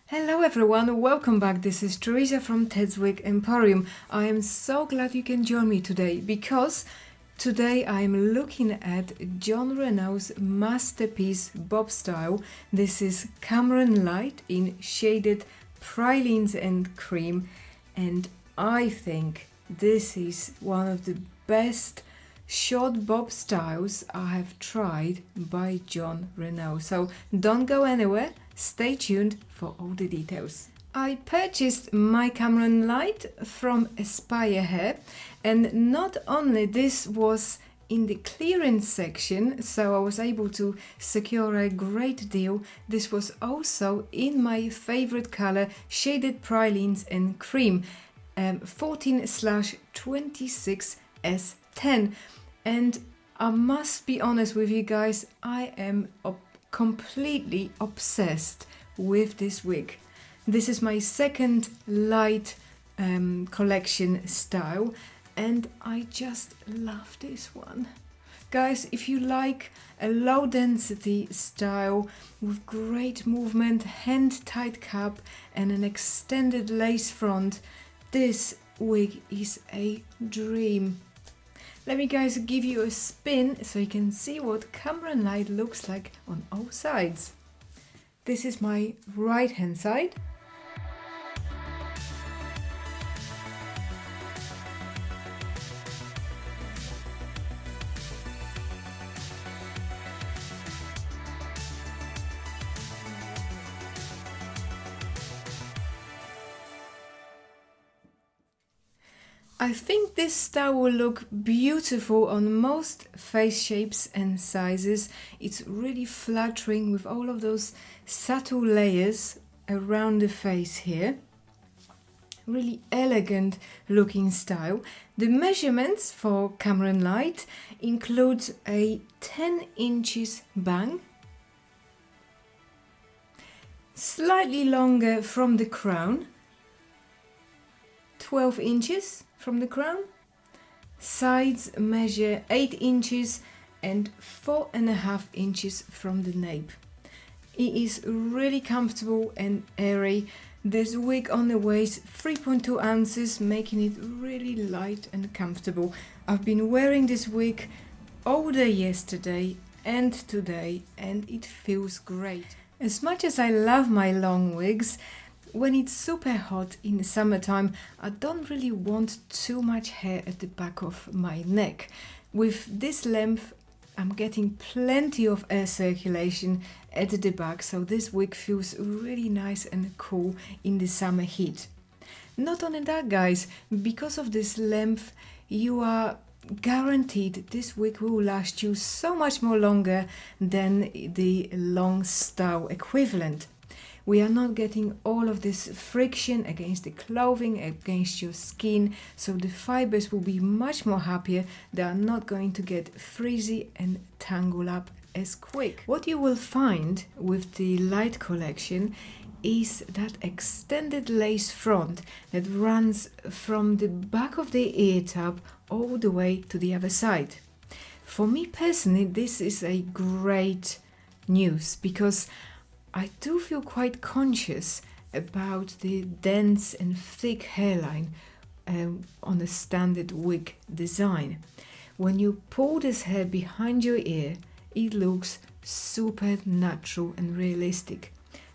Hello everyone, welcome back. This is Teresa from Ted's Wig Emporium. I am so glad you can join me today because today I'm looking at Jon Renau's masterpiece bob style. This is Cameron Lite in Shaded Pralines and Cream, and I think this is one of the best short bob styles I have tried by Jon Renau. So don't go anywhere, stay tuned for all the details. I purchased my Cameron Lite from Aspire Hair, and not only this was in the clearance section, so I was able to secure a great deal. This was also in my favorite color, Shaded Pralines and Cream, 14/26S10. And I must be honest with you guys, I am completely obsessed with this wig. This is my second light collection style, and I just love this one. Guys, if you like a low density style with great movement, hand tight cap and an extended lace front, this wig is a dream. Let me guys give you a spin so you can see what Cameron Lite looks like on all sides. This is my right hand side. I think this style will look beautiful on most face shapes and sizes. It's really flattering with all of those subtle layers around the face here. Really elegant looking style. The measurements for Cameron Lite include a 10 inches bang, slightly longer from the crown, 12 inches from the crown, sides measure 8 inches and 4.5 inches from the nape. It is really comfortable and airy. This wig only weighs 3.2 ounces, making it really light and comfortable. I've been wearing this wig all day yesterday and today, and it feels great. As much as I love my long wigs, when it's super hot in the summertime, I don't really want too much hair at the back of my neck. With this length, I'm getting plenty of air circulation at the back, so this wig feels really nice and cool in the summer heat. Not only that guys, because of this length, you are guaranteed this wig will last you so much more longer than the long style equivalent. We are not getting all of this friction against the clothing, against your skin, so the fibers will be much more happier. They are not going to get frizzy and tangle up as quick. What you will find with the Lite collection is that extended lace front that runs from the back of the ear tab all the way to the other side. For me personally, this is a great news because I do feel quite conscious about the dense and thick hairline on a standard wig design. When you pull this hair behind your ear, it looks super natural and realistic.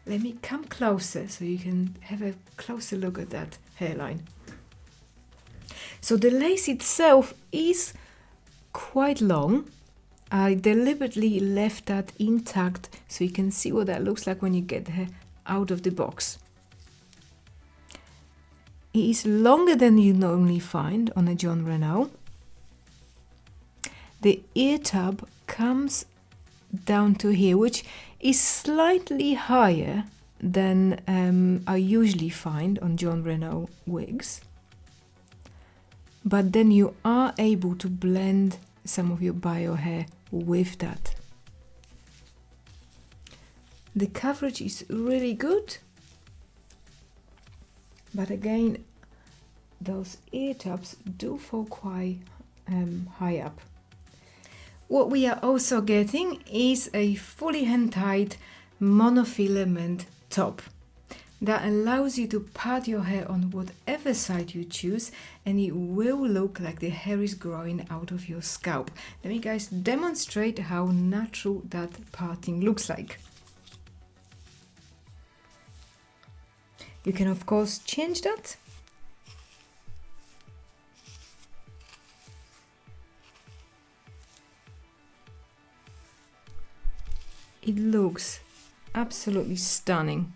Let me come closer so you can have a closer look at that hairline. So the lace itself is quite long. I deliberately left that intact so you can see what that looks like when you get the hair out of the box. It is longer than you normally find on a Jon Renau. The ear tab comes down to here, which is slightly higher than I usually find on Jon Renau wigs. But then you are able to blend some of your bio hair with that. The coverage is really good, but again, those ear tabs do fall quite high up. What we are also getting is a fully hand-tied monofilament top. that allows you to pat your hair on whatever side you choose, and it will look like the hair is growing out of your scalp. Let me guys demonstrate how natural that parting looks like. You can of course change that. It looks absolutely stunning.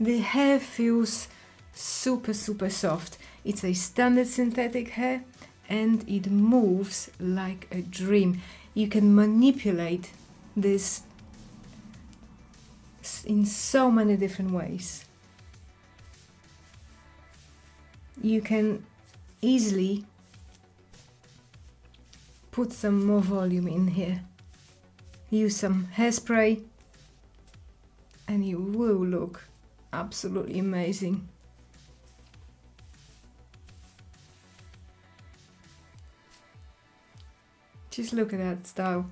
The hair feels super soft. It's a standard synthetic hair and it moves like a dream. You can manipulate this in so many different ways. You can easily put some more volume in here. Use some hairspray and you will look absolutely amazing. Just look at that style.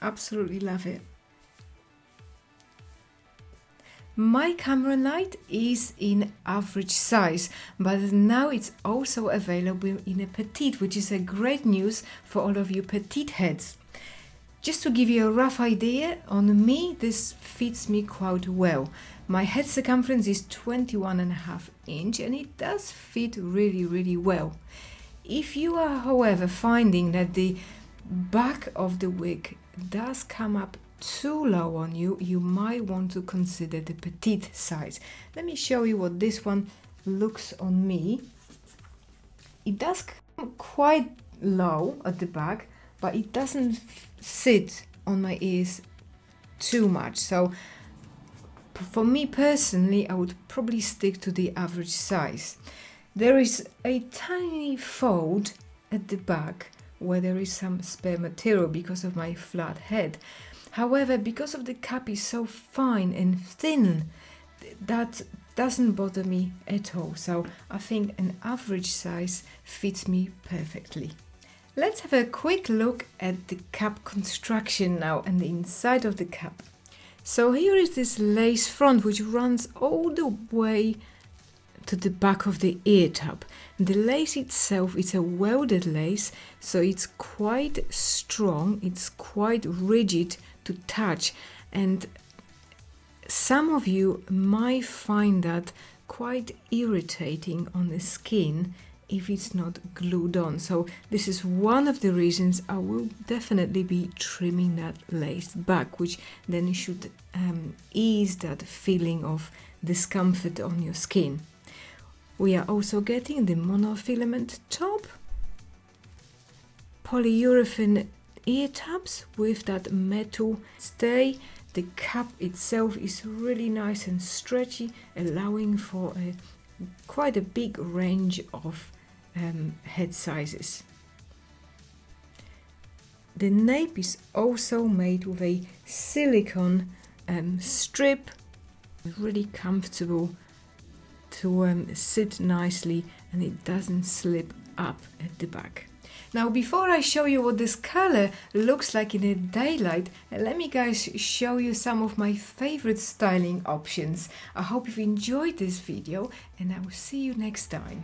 Absolutely love it. My Cameron Lite is in average size, but now it's also available in a Petite, which is a great news for all of you Petite heads. Just to give you a rough idea, on me this fits me quite well. My head circumference is 21.5 inches and it does fit really well. If you are however finding that the back of the wig does come up too low on you, you might want to consider the Petite size. Let me show you what this one looks on me. It does come quite low at the back, but it doesn't sit on my ears too much. So for me personally, I would probably stick to the average size. There is a tiny fold at the back where there is some spare material because of my flat head. However, because of the cap is so fine and thin, that doesn't bother me at all. So I think an average size fits me perfectly. Let's have a quick look at the cap construction now and the inside of the cap. So here is this lace front which runs all the way to the back of the ear tub. The lace itself is a welded lace, so it's quite strong, it's quite rigid to touch, and some of you might find that quite irritating on the skin if it's not glued on. So this is one of the reasons I will definitely be trimming that lace back, which then should ease that feeling of discomfort on your skin. We are also getting the monofilament top, polyurethane ear tabs with that metal stay. The cap itself is really nice and stretchy, allowing for quite a big range of head sizes. The nape is also made with a silicone strip, really comfortable to sit nicely, and it doesn't slip up at the back. Now, before I show you what this color looks like in the daylight, let me guys show you some of my favorite styling options. I hope you've enjoyed this video and I will see you next time.